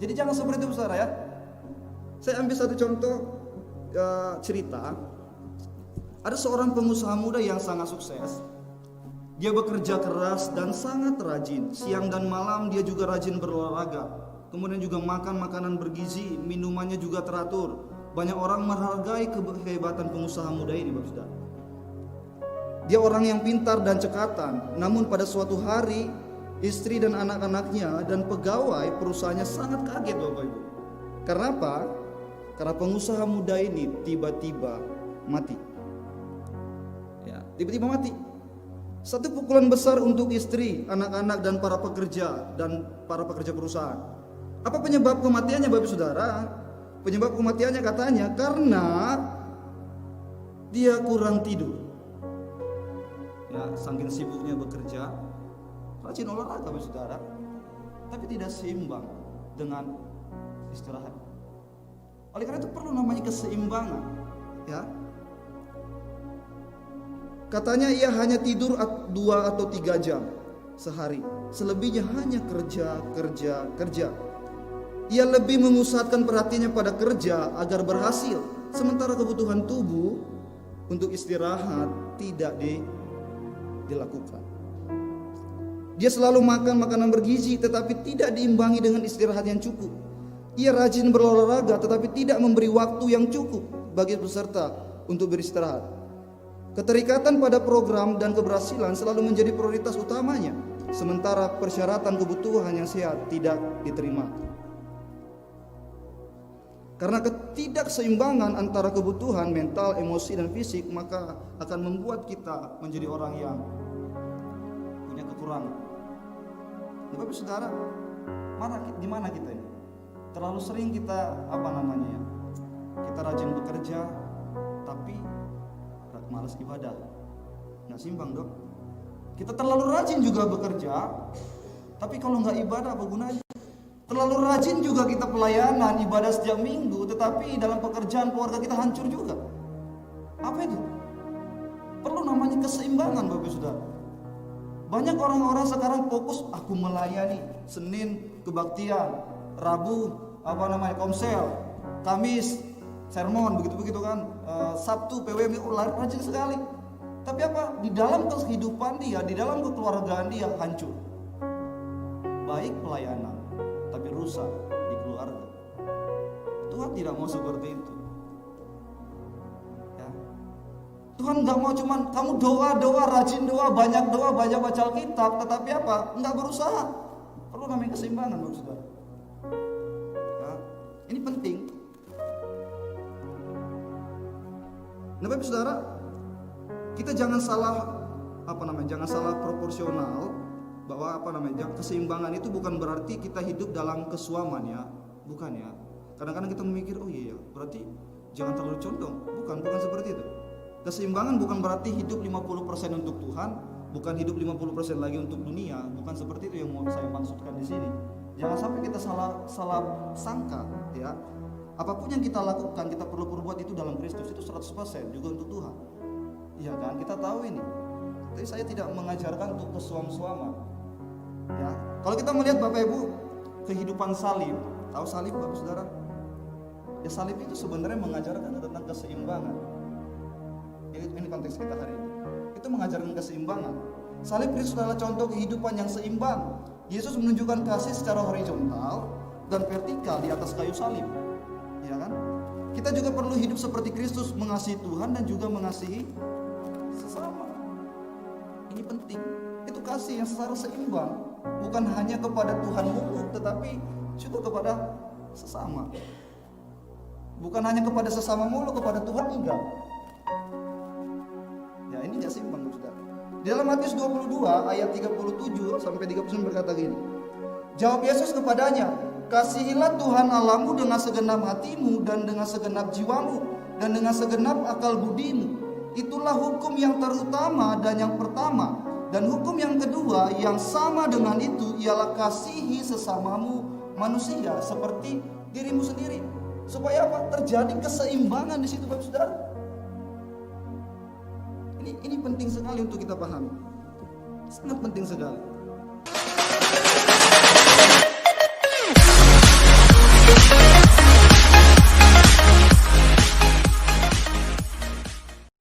Jadi jangan seperti itu saudara ya. Saya ambil satu contoh cerita. Ada seorang pengusaha muda yang sangat sukses. Dia bekerja keras dan sangat rajin. Siang dan malam dia juga rajin berolahraga. Kemudian juga makan makanan bergizi, minumannya juga teratur. Banyak orang menghargai kehebatan pengusaha muda ini, Bapak Saudara. Dia orang yang pintar dan cekatan. Namun pada suatu hari, istri dan anak-anaknya dan pegawai perusahaannya sangat kaget, Bapak Ibu. Karena apa? Karena pengusaha muda ini tiba-tiba mati. Ya, tiba-tiba mati. Satu pukulan besar untuk istri, anak-anak dan para pekerja perusahaan. Apa penyebab kematiannya, Bapak Saudara? Penyebab kematiannya katanya karena dia kurang tidur. Ya, saking sibuknya bekerja, rajin olahraga, Bapak Saudara, tapi tidak seimbang dengan istirahat. Oleh karena itu perlu namanya keseimbangan, ya. Katanya ia hanya tidur 2 atau 3 jam sehari. Selebihnya hanya kerja. Ia lebih memusatkan perhatiannya pada kerja agar berhasil, sementara kebutuhan tubuh untuk istirahat tidak dilakukan. Dia selalu makan makanan bergizi tetapi tidak diimbangi dengan istirahat yang cukup. Ia rajin berolahraga tetapi tidak memberi waktu yang cukup bagi peserta untuk beristirahat. Keterikatan pada program dan keberhasilan selalu menjadi prioritas utamanya, sementara persyaratan kebutuhan yang sehat tidak diterima. Karena ketidakseimbangan antara kebutuhan mental, emosi, dan fisik, maka akan membuat kita menjadi orang yang punya kekurangan. Bapak Saudara, di mana kita ini? Terlalu sering kita kita rajin bekerja, tapi malas ibadah. Nggak seimbang dong. Kita terlalu rajin juga bekerja, tapi kalau nggak ibadah apa gunanya? Terlalu rajin juga kita pelayanan, ibadah setiap minggu, tetapi dalam pekerjaan keluarga kita hancur juga. Apa itu? Perlu namanya keseimbangan, Bapak Saudara. Banyak orang-orang sekarang fokus, aku melayani, Senin kebaktian, Rabu komsel, Kamis sermon, begitu kan, Sabtu PWM, rajin sekali. Tapi apa? Di dalam kehidupan dia, di dalam kekeluargaan dia hancur. Baik pelayanan, tapi rusak di keluarga. Tuhan tidak mau seperti itu. Ya. Tuhan nggak mau cuman kamu doa, rajin doa, banyak baca Alkitab, tetapi apa? Nggak berusaha. Perlu namanya keseimbangan, Bapak Saudara. Ya. Ini penting. Nah, Bapak Saudara, kita jangan salah proporsional bahwa keseimbangan itu bukan berarti kita hidup dalam kesuaman, ya. Bukan, ya. Kadang-kadang kita memikir, oh iya, berarti jangan terlalu condong. Bukan seperti itu. Keseimbangan bukan berarti hidup 50% untuk Tuhan, bukan hidup 50% lagi untuk dunia, bukan seperti itu yang mau saya maksudkan di sini. Jangan sampai kita salah sangka, ya. Apapun yang kita lakukan, kita perlu perbuat itu dalam Kristus, itu 100% juga untuk Tuhan. Iya kan? Kita tahu ini. Tapi saya tidak mengajarkan untuk kesuam-suaman. Ya. Kalau kita melihat Bapak Ibu kehidupan salib, tahu salib Bapak Saudara? Ya, salib itu sebenarnya mengajarkan tentang keseimbangan. Ini konteks kita hari ini. Itu mengajarkan keseimbangan. Salib Kristus adalah contoh kehidupan yang seimbang. Yesus menunjukkan kasih secara horizontal dan vertikal di atas kayu salib. Ya kan? Kita juga perlu hidup seperti Kristus, mengasihi Tuhan dan juga mengasihi sesama. Ini penting. Itu kasih yang secara seimbang, bukan hanya kepada Tuhan mulu, tetapi juga kepada sesama. Bukan hanya kepada sesama mulu, kepada Tuhan enggak. Ya, ini enggak seimbang, Saudara. Di dalam Matius 22 ayat 37 sampai 39 berkata gini. Jawab Yesus kepadanya, kasihilah Tuhan Allahmu dengan segenap hatimu dan dengan segenap jiwamu dan dengan segenap akal budimu. Itulah hukum yang terutama dan yang pertama. Dan hukum yang kedua yang sama dengan itu ialah kasihi sesamamu manusia seperti dirimu sendiri. Supaya apa? Terjadi keseimbangan di situ, Bapak Saudara. Ini penting sekali untuk kita pahami. Sangat penting sekali.